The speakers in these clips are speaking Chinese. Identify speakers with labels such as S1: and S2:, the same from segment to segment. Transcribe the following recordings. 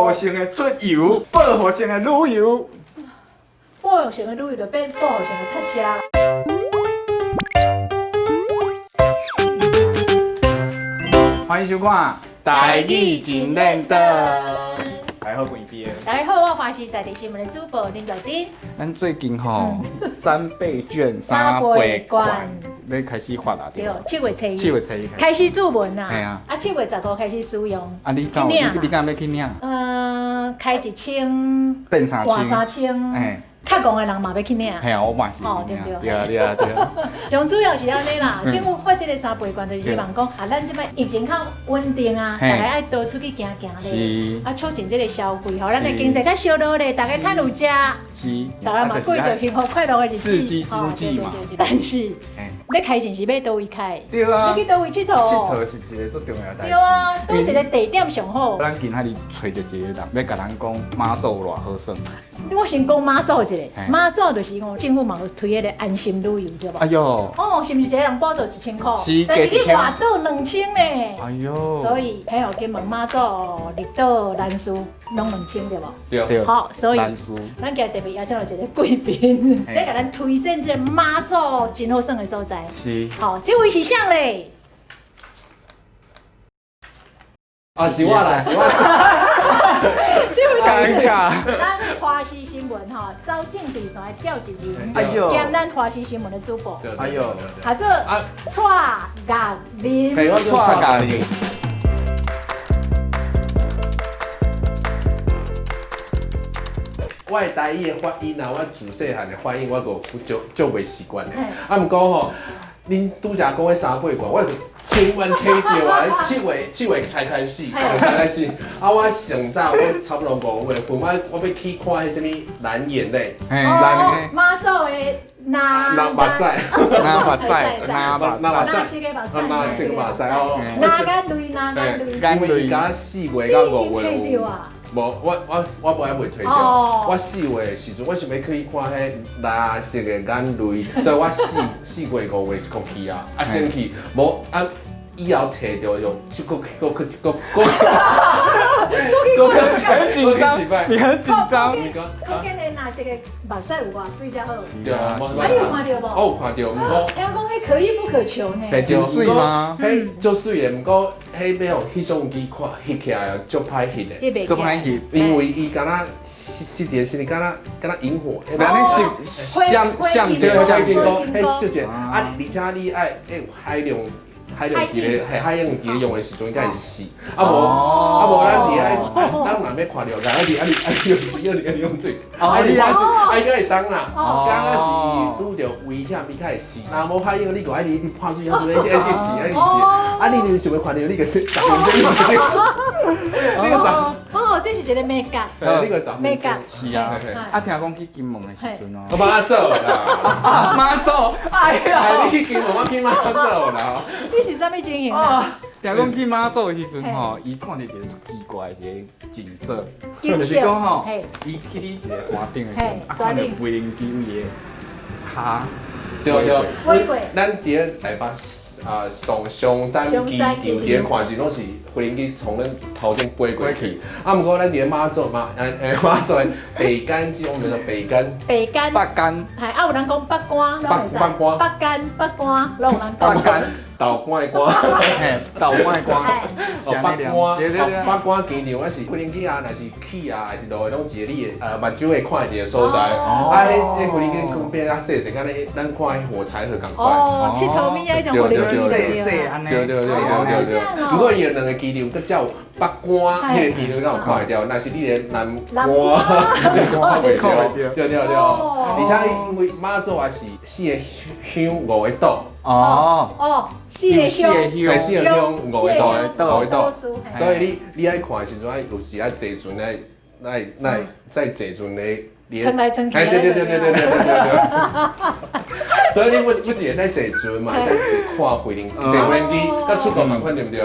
S1: 护性的出游，保护性的旅游。
S2: 保护性的旅游就变保护性的塞车。
S1: 欢迎收看《台语真认得》。大家好，贵宾。
S2: 大家好，我华视在地新闻的主播林小丁。
S1: 咱最近吼三倍券、三倍券要开始发啦，
S2: 对，7月初一。
S1: 7月初一
S2: 开始注文啦。
S1: 嘿啊。
S2: 啊，7月15开始使用。
S1: 啊，你敢要去领？
S2: 开1000，
S1: 变3000，
S2: 换3000。
S1: 嘿。
S2: 较戆的人嘛要去领。
S1: 嘿啊，我嘛是。
S2: 哦，对不对？
S1: 对啊，对啊，对啊。
S2: 上主要是安尼啦，政府发这个三倍券，就是希望讲啊，咱即摆疫情较稳定啊，大家爱多出去行行咧，啊，促进这个消费，吼，咱的经济较烧落咧，大家较有食，
S1: 是，
S2: 大家嘛过着幸福快乐的日子，
S1: 刺激经济嘛。
S2: 但是，要开钱是要倒位开？
S1: 对啊。
S2: 要去倒位佚佗？
S1: 佚佗是一个最重要的代志。
S2: 对啊，倒一个地点上好。
S1: 咱今仔日找着一个人，要甲咱讲妈祖偌好耍。
S2: 我先讲妈祖一个，妈祖就是讲政府嘛有推迄个安心旅游，对吧？
S1: 哎呦，
S2: 哦，是不是一个人补助1000块？
S1: 是，
S2: 但是去外岛2000呢。
S1: 哎呦，
S2: 所以朋友去问妈祖、绿岛、兰屿拢2000对无？
S1: 对。
S2: 好，所以
S1: 咱
S2: 今日特别邀请到一个贵宾，要甲咱推荐这个妈祖真好耍的所在。
S1: 是。
S2: 好，这位是谁嘞？
S3: 啊，是我啦，是我。
S1: 尴尬。
S2: 咱华视新闻吼，走政治线的调集人，
S1: 哎呦，
S2: 兼咱华视新闻的主播。
S1: 哎呦，
S2: 他这蔡雅玲，
S1: 嘿，我蔡雅玲。
S3: 我的台语的发音啊，我自细汉的发音我都足袂习惯的。啊，毋过吼，恁拄则讲的三倍券，我千万摕着啊！7月才开始，啊，我上早我差不多5月份，我要去看迄什么蓝眼泪，
S2: 哦，妈祖的那
S3: 目屎，
S1: 那目屎，
S3: 哦，
S2: 那眼泪，那眼泪，
S3: 因为伊甲4月到5月有。无，我无还袂退掉。我4月的时阵，我想要去看迄蓝色的眼泪，所以我4月5月过去啊，先去，无啊以后摕到又
S1: 很紧张，你很紧张。
S2: 可见的那些个目屎有偌水才好。
S3: 对啊，
S2: 你有看到无？
S3: 我有看到，毋过。
S2: 要讲迄可遇不可求呢。
S3: 真
S1: 水吗？
S3: 迄足水的，毋过迄要用翕相机看翕起来哦，足歹翕的。
S1: 足歹翕，
S3: 因为伊敢若细节是敢若萤火。
S1: 相机，
S3: 迄细节啊，而且你爱海洋用的时阵，应该是死。啊无咱伫咱若要看到，咱用水，应该会当啦。刚刚是拄着危险，伊较会死。若无海洋，你个爱你拍水，一直死。啊，你想要看到你个十分钟，你个十。
S2: 哦，这是一个美感。
S3: 你个10
S2: 美感。
S1: 是啊。啊，听讲去金门的时阵哦。
S3: 我妈祖啦。
S1: 妈祖，哎呀！
S3: 你去金门，我去妈祖啦。
S2: 你是啥物情形啊？
S1: 听讲去妈祖的时阵吼，伊看到一个奇怪的一个景色，
S2: 就是
S1: 讲吼，伊去你一个山顶的时阵，看到飞灵机伊的骹。
S3: 对，咱伫台北上山机场伫看是拢是飞灵机从咱头前飞过去，啊，毋过咱伫妈祖的北竿，即我们叫北竿。
S1: 北竿。
S2: 系啊，有人讲北竿，北竿，拢有人讲。
S1: 北竿。
S3: 豆干的干，
S1: 豆干的干，
S3: 北竿机场，咱是飞灵机啊，若是起啊，还是落，拢一个你目睭会看一个所在。啊，迄飞灵机变啊细，敢咧咱看火柴盒共款。
S2: 哦，佚佗物啊，迄种飞灵机
S3: 对。不过伊有2个机场，佮有北竿迄个机场，敢有看会到。若是你个南竿，看袂到。对。而且因为妈祖也是4个乡5个岛。
S2: 4个乡
S3: 5个岛，所以你爱看的时阵，有时爱坐船来再坐船咧。
S2: 撑来撑去。
S3: 对。所以你不只会在坐船嘛，在看飞灵机，甲出国共款对不对？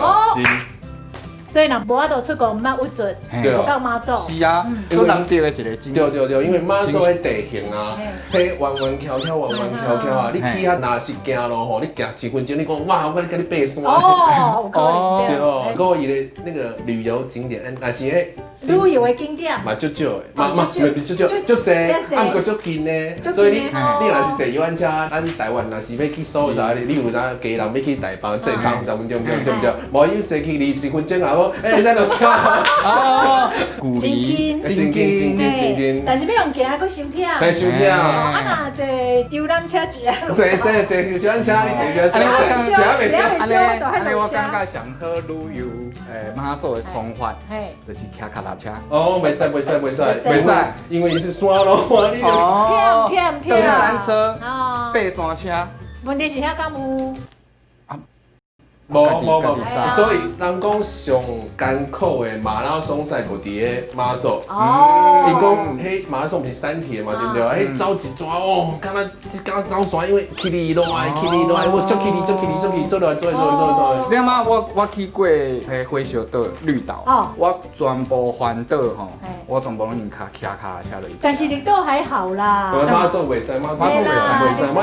S2: 所以若无法度出国，毋捌有准，
S3: 对
S2: 无到妈祖。
S1: 是啊，做难得的一个经历。
S3: 对，因为妈祖的地形啊，迄弯弯翘翘啊，你去遐若是行路吼，你行1分钟，你讲哇，我跟你爬山。
S2: 哦，有可能
S3: 对哦，
S2: 对。
S3: 所以伊的那个旅游景点，但是迄
S2: 旅游的景点。
S3: 嘛足少的，足济，啊，毋过足近呢。所以你若是坐游览车，咱台湾若是要去所在，你有啥家人要去台北，坐30分钟对不对？无伊坐去2分钟啊，无，咱落车。
S1: 哦，
S2: 真紧，
S3: 真紧。
S2: 但是要用行佫伤忝。
S3: 但伤忝。
S2: 啊，若坐游览车一下。
S3: 坐游览车，你坐袂少。
S1: 安尼我感觉上好旅游，妈祖的方法，就是骑脚踏车。
S3: 哦，袂使，因为是山路啊，你
S2: 忝。
S1: 登山车，爬山车。
S2: 问题是遐敢有？
S3: 无，所以人讲上艰苦的马拉松赛，就伫个马祖。伊讲，迄马拉松是3铁嘛，对不对？迄走一抓哦，敢若走山，因为起哩落来，我足起哩，做落来。
S1: 你妈，我去过迄火烧岛、绿岛，我全部环岛吼，我全部拢用骑脚踏车落去。
S2: 但是绿岛还好啦。
S3: 马祖袂使，马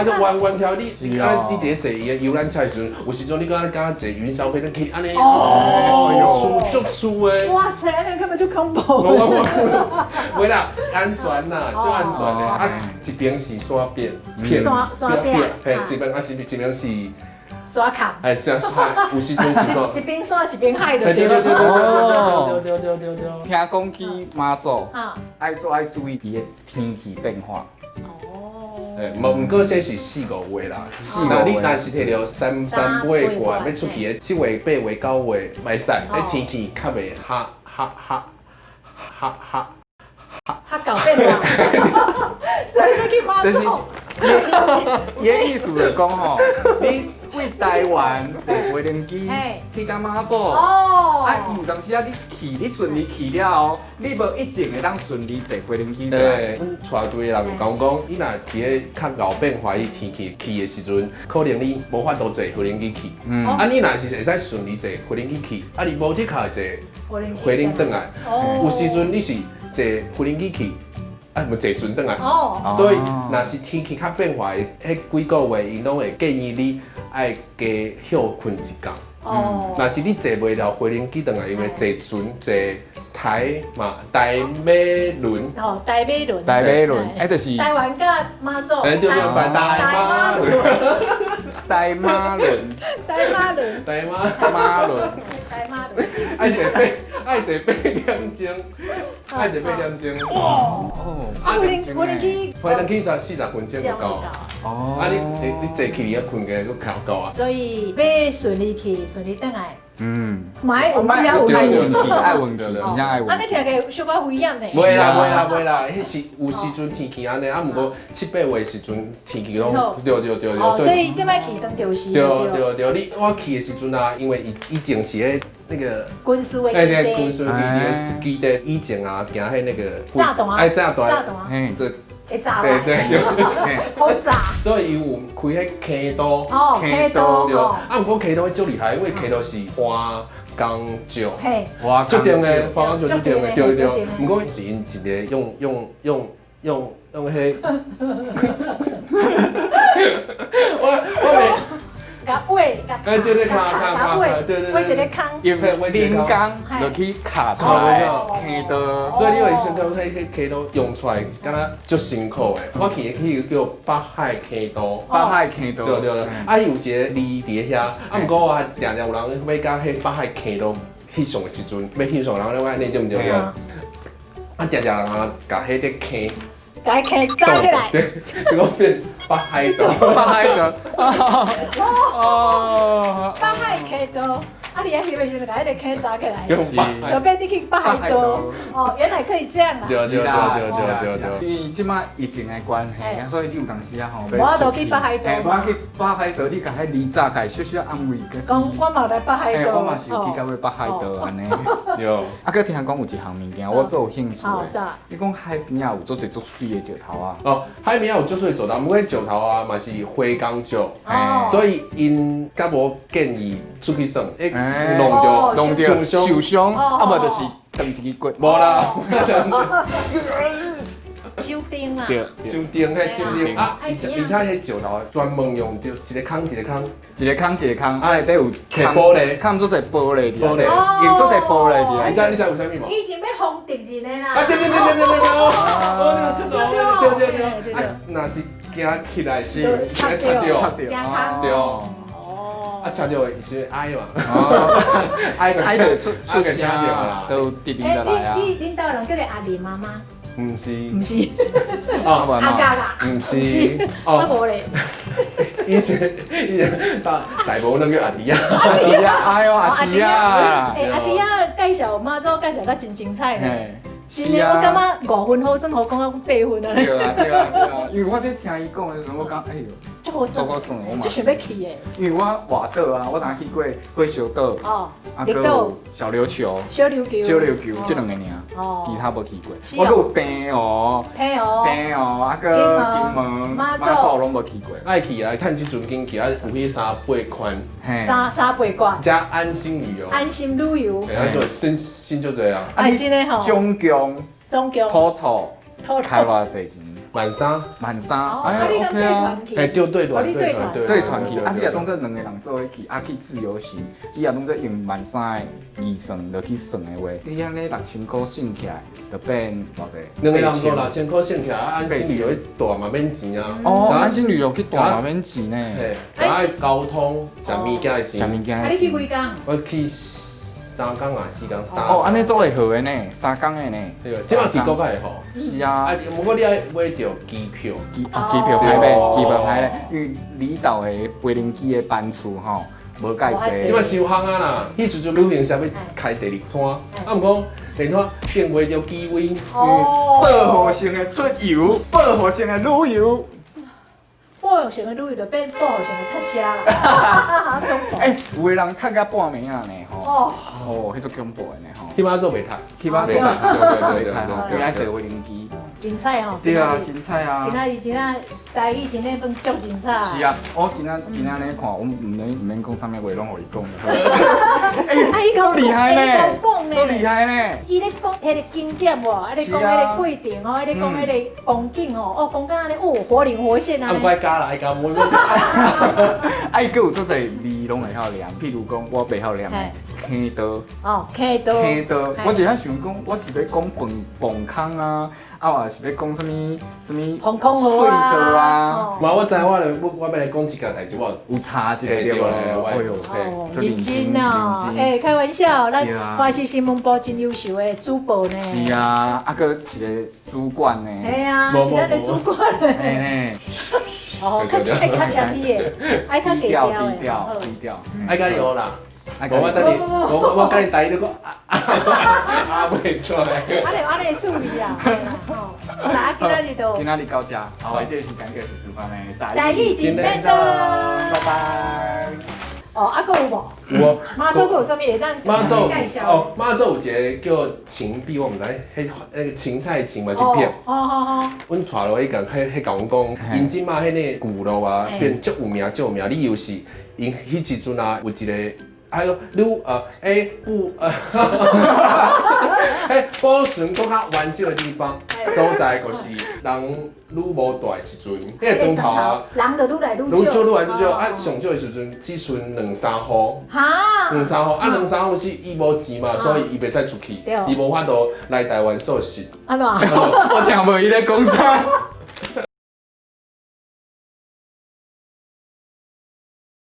S3: 祖弯跳，你伫咧坐伊个游览车的时阵，有时阵你敢坐云霄飞车去安尼，足粗诶！
S2: 哇塞，那根本就恐怖。
S3: 袂啦，安全啦，足安全的。啊，一边是山边，
S2: 山边，
S3: 嘿，一边是
S2: 山坎。
S3: 哎，这样有时阵是说
S2: 一边山一边海就
S3: 对。
S1: 听讲去马祖，爱注意伊的天气变化。
S3: 毋过这是4、5月啦，那你若是摕着3、8月要出去的，7月、8月、9月袂使，迄天气较袂
S2: 搞变啦，所以要去马祖。
S1: 伊的意思就是讲吼，你为台湾坐飞轮机去到马祖，啊，有当时啊，你顺利去了后，你无一定会当顺利坐飞轮机。
S3: 对，阮带队的人讲，伊若伫个较后变化伊天气去的时阵，可能你无法度坐飞轮机去。啊，你若是会使顺利坐飞轮机去，啊，你无得靠坐飞轮转来。有时阵你是坐飞轮机去。啊，无坐船转来，所以若是天气较变化的，迄几个月，因拢会建议你爱加休困一觉。若是你坐袂了飞轮机转来，因为坐船坐台马轮。
S1: 台马轮，就是
S2: 台湾甲马祖。
S3: 对，台马轮。爱坐8点钟。
S2: 飞轮机
S3: 40分钟就到。啊，你坐起你困个，佫靠够啊。
S2: 所以要顺利去，顺利转来。买有必要有
S1: 爱运气，真正爱运气。
S2: 啊，你听起小可危险呢。
S3: 袂啦，迄是有时阵天气安尼，啊，毋过7、8月时阵天气拢对。
S2: 所以即摆去当钓时。对，
S3: 我去的时阵啊，因为以前是迄那个
S2: 军事的
S3: 基地，以前啊，行迄那个
S2: 炸弹啊，
S3: 对。
S2: 会炸
S3: 好炸！所以伊有开迄溪道，对。啊，毋过溪道足厉害，因为溪道是花岗石，足重的，花岗石足重的，对。毋过是因一个用迄，我
S2: 甲尾，
S3: 对，
S2: 甲尾，尾一个坑，
S1: 用连钢落去卡出来溪道，
S3: 所以你有想讲迄溪道用出来，敢若足辛苦的。我去叫北海溪道，对。啊，有一个离伫遐，啊，毋过我常有人要甲迄北海溪道翕相的时阵，要翕相，然后咧我安尼对毋对？啊，常人甲迄个溪。
S2: 甲溪扎起来，
S3: 对，结果变北海道。
S2: 北海溪道，啊，你喺翕的时候甲迄个溪扎起来，
S3: 就
S2: 变你去北海道。原来可以这样啦。
S3: 对。
S1: 因为即摆疫情的关系，所以你有当时啊吼，
S2: 无法度去北海道。
S1: 我去北海道，你甲迄离早开小安慰个。
S2: 讲我嘛来北海道。
S1: 我嘛是有去到北海道安尼。
S3: 有。
S1: 啊，佮听讲有一项物件，我做有兴趣的。你讲海边啊有做侪足水的石头啊。
S3: 哦，海面有足水石头，不过石头啊嘛是花岗石，
S2: 哦
S3: 所以因较无建议出去耍，
S1: 弄着受伤，啊无就是断一支骨。
S3: 无啦，
S2: 修钉啦，
S1: 对，
S3: 伤钉迄伤钉啊，而且迄石头专门用着一个空一个空，
S1: 一个空，啊内底有
S3: 摕玻璃，
S1: 看做者玻璃伫
S3: 玻璃
S1: 用做者玻璃伫
S3: 你知有啥物无？
S2: 以前要封敌人的啦。
S3: 啊对，哦，你有出到，对，啊，若是行起来是
S2: 插
S3: 着，
S2: 加康
S3: 对。
S2: 哦。
S3: 啊，插着是哀嘛，
S1: 哀就出声
S3: 听着啦，
S1: 都直直的来啊。
S2: 恁兜人叫你阿莲妈妈？
S3: 唔是，
S2: 唔是，
S3: 哦，
S2: 阿家啦，
S3: 唔是，哦，
S2: 我无咧。
S3: 以前大埔那叫阿弟啊，
S1: 阿弟啊，哎呦阿弟啊，
S2: 诶，阿弟啊，介绍妈祖介绍得真精彩咧。真的，
S1: 是啊
S2: 我感觉5分好算好讲到8分啊。
S1: 对啊，因为我在听伊讲的时候，我讲哎呦，
S2: 足好耍，
S1: 我算我嘛
S2: 就，想要去的。
S1: 因为我外岛啊，我当去过火烧岛，
S2: 哦，
S1: 啊，
S2: 绿岛、
S1: 小琉球、
S2: 小琉球、
S1: 小琉球这两个尔，
S2: 哦，
S1: 其他无去过。
S2: 是哦
S1: 我还有平湖、
S2: 平湖、
S1: 平湖，啊个金门、
S2: 马祖
S1: 拢无去过。
S3: 爱去啊，趁即阵紧去啊，有迄3-8款，
S1: 嘿，
S2: 三八馆、
S3: 加安心旅游，
S2: 安心旅游，
S3: 然后就新就这样，
S2: 哎，真的吼，
S1: 总共
S2: 总共
S1: total 开偌济钱？
S3: 晚上，
S1: 13,000，
S2: 哦，
S1: 哎
S2: 你讲
S1: OK 啊。
S2: 对团去，
S3: 哎，就对团，
S1: 对团去，啊，你若当做两个人做伙去，啊去自由行，你若当做用13,000的预算落去算的话，你安尼6000块算起来，就变偌济？
S3: 两个人做6000块省起来，啊，安心旅游大嘛免钱啊，
S1: 哦，安心旅游去大嘛免钱呢。
S3: 嘿，然后交通、食物件的
S1: 食
S3: 钱，
S1: 物件
S2: 啊，你去几工？
S3: 我去3天啊4天3。
S1: 哦，安尼做会好的呢，3天的呢。
S3: 对，即马机构较会好。
S1: 是啊
S3: 啊，，不过你爱买着机票，
S1: 机票歹买，机票歹咧，因为离岛的飞行机的班次吼无介济。
S3: 即马收行啊啦，迄阵就旅行社要开第2摊，啊，毋过第2摊订袂着机位，
S2: 哦，
S1: 报复性的出游，报复性的旅游。
S2: 报复性的旅游就变报复性的塞车啦。
S1: 哎，有的人踢到半暝啊呢吼。
S2: 哦，
S1: 哦，迄种恐怖的呢吼。
S3: 起码做袂读。
S1: 去马对
S3: 对对
S1: 因为爱坐飞行机。
S2: 精彩吼。
S1: 对啊，精彩啊。
S2: 今仔台语真诶，份足精彩。
S1: 是啊，我今仔日看，我唔免讲啥物话，拢互伊讲就好。
S2: 哎，
S1: 足厉害呢，
S2: 讲
S1: 足厉害呢。
S2: 伊咧讲迄个景点喎，啊咧讲迄个过程哦，啊咧讲迄个风景哦，哦讲到安尼哦，活灵活现啊。
S3: 啊，怪加啦，爱加每个。
S1: 啊，伊佫有做者字拢会晓念，譬如讲我袂晓念的坑刀。
S2: 哦，坑刀。
S1: 坑刀，我一下想讲，我是要讲蹦坑啊，啊，或是要讲什么
S2: 航空
S1: 隧
S2: 河啊。
S1: 道啊。
S3: 嘛，我知我要来讲一件代志，我
S1: 有差一个对无？哎呦，
S2: 哦，认真哦，哎，开玩笑，咱华视新闻部真优秀的主播呢。
S1: 是啊，啊，佫一个主管呢。
S2: 哎呀，是咱的主管呢。
S1: 嘿呢。
S2: 哦，较爱较严厉的，爱较低调的。
S1: 低调。
S3: 爱甲你学啦。我等你，我甲你台你讲啊，袂错。
S2: 安尼处理啊，吼。好啦，今仔日就。
S1: 今仔日到这，后尾这个时间继续吃饭呢。
S2: 台语真简单。
S1: 拜拜。
S2: 哦，啊，佫有无？
S3: 有。
S2: 妈祖佫有啥物会当介绍？
S3: 哦，妈祖有一个叫芹碧，我毋知，迄个芹菜芹嘛是片。
S2: 哦。
S3: 阮带落去甲迄甲阮讲，因即马迄个古路啊，变足有名，理由是因迄时阵啊有一个。还有保存搁较完整的地方所在，就是人愈无大的时阵，迄个钟头啊，
S2: 人就愈来愈少，
S3: 啊，上少的时阵只剩2-3户，
S2: 哈
S3: 2-3户，啊2-3户是伊无钱嘛，所以伊袂使出去，伊无法度来台湾做事。
S2: 安怎？
S1: 我听无伊咧讲啥。